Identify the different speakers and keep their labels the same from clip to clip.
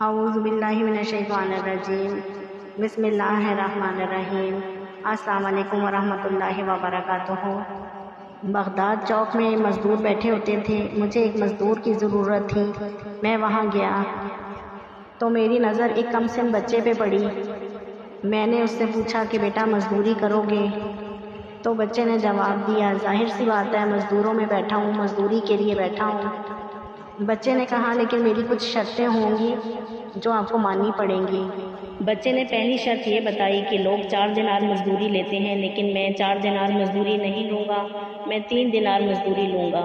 Speaker 1: اعوذ باللہ من الشیطان الرجیم بسم اللہ الرحمن الرحیم السلام علیکم ورحمۃ اللہ وبرکاتہ۔ بغداد چوک میں مزدور بیٹھے ہوتے تھے، مجھے ایک مزدور کی ضرورت تھی۔ میں وہاں گیا تو میری نظر ایک کم سن بچے پہ پڑی۔ میں نے اس سے پوچھا کہ بیٹا مزدوری کرو گے؟ تو بچے نے جواب دیا ظاہر سی بات ہے مزدوروں میں بیٹھا ہوں، مزدوری کے لیے بیٹھا ہوں۔ بچے نے کہا لیکن میری کچھ شرطیں ہوں گی جو آپ کو ماننی پڑیں گی۔ بچے نے پہلی شرط یہ بتائی کہ لوگ 4 دینار مزدوری لیتے ہیں لیکن میں 4 دینار مزدوری نہیں لوں گا، میں 3 دینار مزدوری لوں گا۔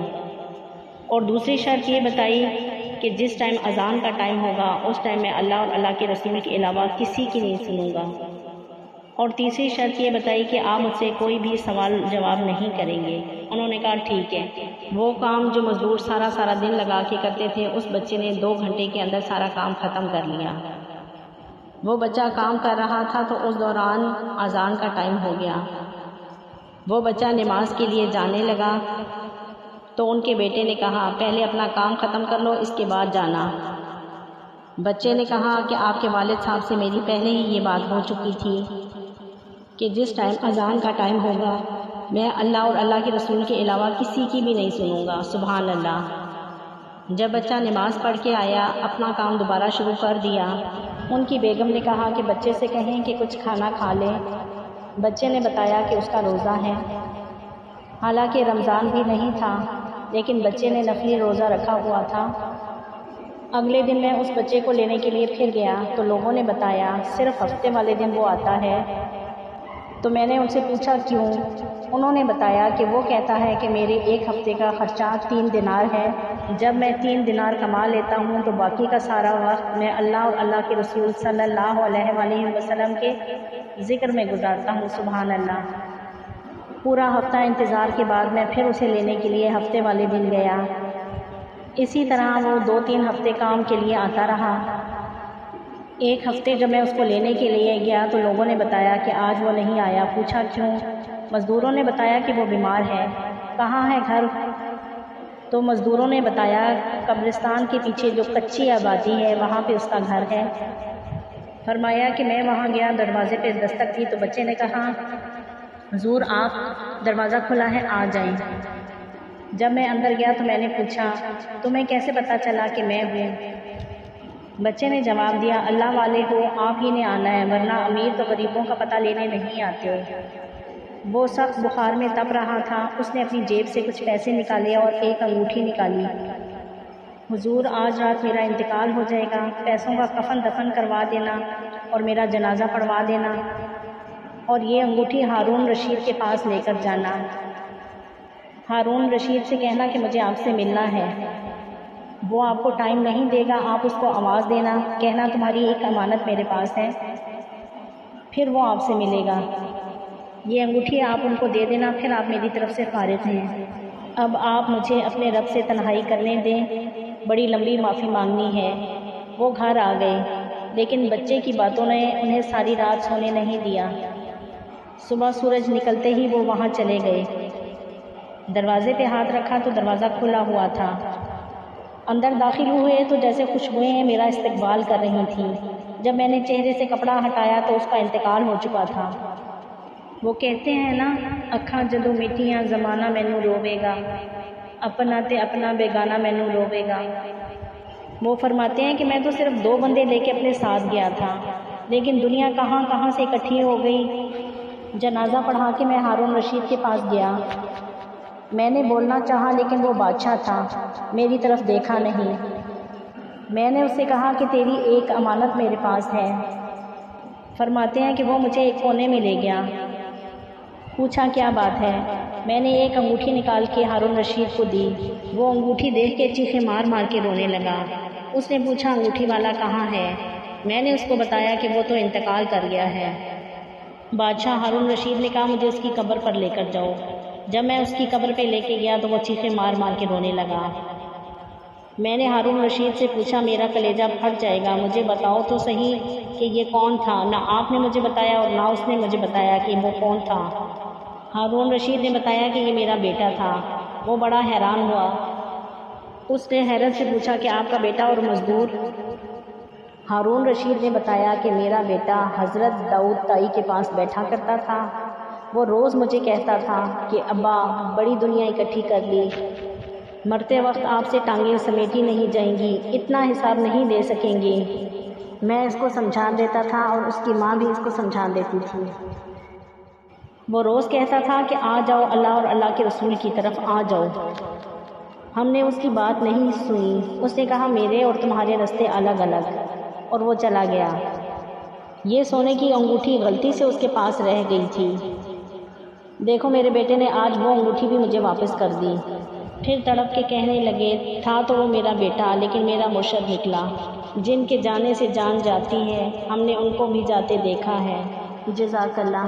Speaker 1: اور دوسری شرط یہ بتائی کہ جس ٹائم اذان کا ٹائم ہوگا اس ٹائم میں اللہ اور اللہ کے رسول کے علاوہ کسی کی نہیں سنوں گا۔ اور تیسری شرط یہ بتائی کہ آپ مجھ سے کوئی بھی سوال جواب نہیں کریں گے۔ انہوں نے کہا ٹھیک ہے۔ وہ کام جو مزدور سارا دن لگا کے کرتے تھے اس بچے نے 2 گھنٹے کے اندر سارا کام ختم کر لیا۔ وہ بچہ کام کر رہا تھا تو اس دوران اذان کا ٹائم ہو گیا۔ وہ بچہ نماز کے لیے جانے لگا تو ان کے بیٹے نے کہا پہلے اپنا کام ختم کر لو اس کے بعد جانا۔ بچے نے کہا کہ آپ کے والد صاحب سے میری پہلے ہی یہ بات ہو چکی تھی کہ جس ٹائم اذان کا ٹائم ہوگا میں اللہ اور اللہ کے رسول کے علاوہ کسی کی بھی نہیں سنوں گا۔ سبحان اللہ۔ جب بچہ نماز پڑھ کے آیا اپنا کام دوبارہ شروع کر دیا۔ ان کی بیگم نے کہا کہ بچے سے کہیں کہ کچھ کھانا کھا لے۔ بچے نے بتایا کہ اس کا روزہ ہے، حالانکہ رمضان بھی نہیں تھا لیکن بچے نے نفلی روزہ رکھا ہوا تھا۔ اگلے دن میں اس بچے کو لینے کے لیے پھر گیا تو لوگوں نے بتایا صرف ہفتے والے دن وہ آتا ہے۔ تو میں نے ان سے پوچھا کیوں؟ انہوں نے بتایا کہ وہ کہتا ہے کہ میرے 1 ہفتے کا خرچہ 3 دینار ہے، جب میں 3 دینار کما لیتا ہوں تو باقی کا سارا وقت میں اللہ اور اللہ کے رسول صلی اللہ علیہ وآلہ وسلم کے ذکر میں گزارتا ہوں۔ سبحان اللہ۔ پورا ہفتہ انتظار کے بعد میں پھر اسے لینے کے لیے ہفتے والے دن گیا۔ اسی طرح وہ 2-3 ہفتے کام کے لیے آتا رہا۔ ایک ہفتے جب میں اس کو لینے کے لیے گیا تو لوگوں نے بتایا کہ آج وہ نہیں آیا۔ پوچھا کیوں؟ مزدوروں نے بتایا کہ وہ بیمار ہے۔ کہاں ہے گھر؟ تو مزدوروں نے بتایا قبرستان کے پیچھے جو کچی آبادی ہے وہاں پہ اس کا گھر ہے۔ فرمایا کہ میں وہاں گیا، دروازے پہ دستک تھی تو بچے نے کہا حضور آپ دروازہ کھلا ہے آ جائیں۔ جب میں اندر گیا تو میں نے پوچھا تمہیں کیسے پتہ چلا کہ میں ہوں؟ بچے نے جواب دیا اللہ والے ہو آپ ہی نے آنا ہے ورنہ امیر تو غریبوں کا پتہ لینے نہیں آتے۔ وہ سخت بخار میں تپ رہا تھا۔ اس نے اپنی جیب سے کچھ پیسے نکالے اور ایک انگوٹھی نکالی۔ حضور آج رات میرا انتقال ہو جائے گا، پیسوں کا کفن دفن کروا دینا اور میرا جنازہ پڑھوا دینا، اور یہ انگوٹھی ہارون رشید کے پاس لے کر جانا۔ ہارون رشید سے کہنا کہ مجھے آپ سے ملنا ہے، وہ آپ کو ٹائم نہیں دے گا، آپ اس کو آواز دینا، کہنا تمہاری ایک امانت میرے پاس ہے، پھر وہ آپ سے ملے گا۔ یہ انگوٹھی آپ ان کو دے دینا، پھر آپ میری طرف سے فارغ ہیں۔ اب آپ مجھے اپنے رب سے تنہائی کرنے دیں، بڑی لمبی معافی مانگنی ہے۔ وہ گھر آ گئے لیکن بچے کی باتوں نے انہیں ساری رات سونے نہیں دیا۔ صبح سورج نکلتے ہی وہ وہاں چلے گئے۔ دروازے پہ ہاتھ رکھا تو دروازہ کھلا ہوا تھا۔ اندر داخل ہوئے تو جیسے خوشبوئیں میرا استقبال کر رہی تھیں۔ جب میں نے چہرے سے کپڑا ہٹایا تو اس کا انتقال ہو چکا تھا۔ وہ کہتے ہیں نا اکھاں جدوں میٹھیاں زمانہ مینوں روے گا، اپنا تے اپنا بیگانہ مینوں روے گا۔ وہ فرماتے ہیں کہ میں تو صرف 2 بندے لے کے اپنے ساتھ گیا تھا لیکن دنیا کہاں سے اکٹھی ہو گئی۔ جنازہ پڑھا کے میں ہارون رشید کے پاس گیا۔ میں نے بولنا چاہا لیکن وہ بادشاہ تھا، میری طرف دیکھا نہیں۔ میں نے اس سے کہا کہ تیری ایک امانت میرے پاس ہے۔ فرماتے ہیں کہ وہ مجھے ایک کونے میں لے گیا۔ پوچھا کیا بات ہے؟ میں نے ایک انگوٹھی نکال کے ہارون رشید کو دی۔ وہ انگوٹھی دیکھ کے چیخیں مار کے رونے لگا۔ اس نے پوچھا انگوٹھی والا کہاں ہے؟ میں نے اس کو بتایا کہ وہ تو انتقال کر گیا ہے۔ بادشاہ ہارون رشید نے کہا مجھے اس کی قبر پر لے کر جاؤ۔ جب میں اس کی قبر پہ لے کے گیا تو وہ چیخیں مار کے رونے لگا۔ میں نے ہارون رشید سے پوچھا میرا کلیجہ پھٹ جائے گا، مجھے بتاؤ تو صحیح کہ یہ کون تھا؟ نہ آپ نے مجھے بتایا اور نہ اس نے مجھے بتایا کہ وہ کون تھا۔ ہارون رشید نے بتایا کہ یہ میرا بیٹا تھا۔ وہ بڑا حیران ہوا۔ اس نے حیرت سے پوچھا کہ آپ کا بیٹا اور مزدور؟ ہارون رشید نے بتایا کہ میرا بیٹا حضرت داؤد تائی کے پاس بیٹھا کرتا تھا۔ وہ روز مجھے کہتا تھا کہ ابا بڑی دنیا اکٹھی کر لی، مرتے وقت آپ سے ٹانگیں سمیٹی نہیں جائیں گی، اتنا حساب نہیں دے سکیں گی۔ میں اس کو سمجھا دیتا تھا اور اس کی ماں بھی اس کو سمجھا دیتی تھی۔ وہ روز کہتا تھا کہ آ جاؤ، اللہ اور اللہ کے رسول کی طرف آ جاؤ۔ ہم نے اس کی بات نہیں سنی۔ اس نے کہا میرے اور تمہارے راستے الگ الگ، اور وہ چلا گیا۔ یہ سونے کی انگوٹھی غلطی سے اس کے پاس رہ گئی تھی۔ دیکھو میرے بیٹے نے آج وہ انگوٹھی بھی مجھے واپس کر دی۔ پھر تڑپ کے کہنے لگے، تھا تو وہ میرا بیٹا لیکن میرا مرشد نکلا۔ جن کے جانے سے جان جاتی ہے، ہم نے ان کو بھی جاتے دیکھا ہے۔ جزاک اللہ۔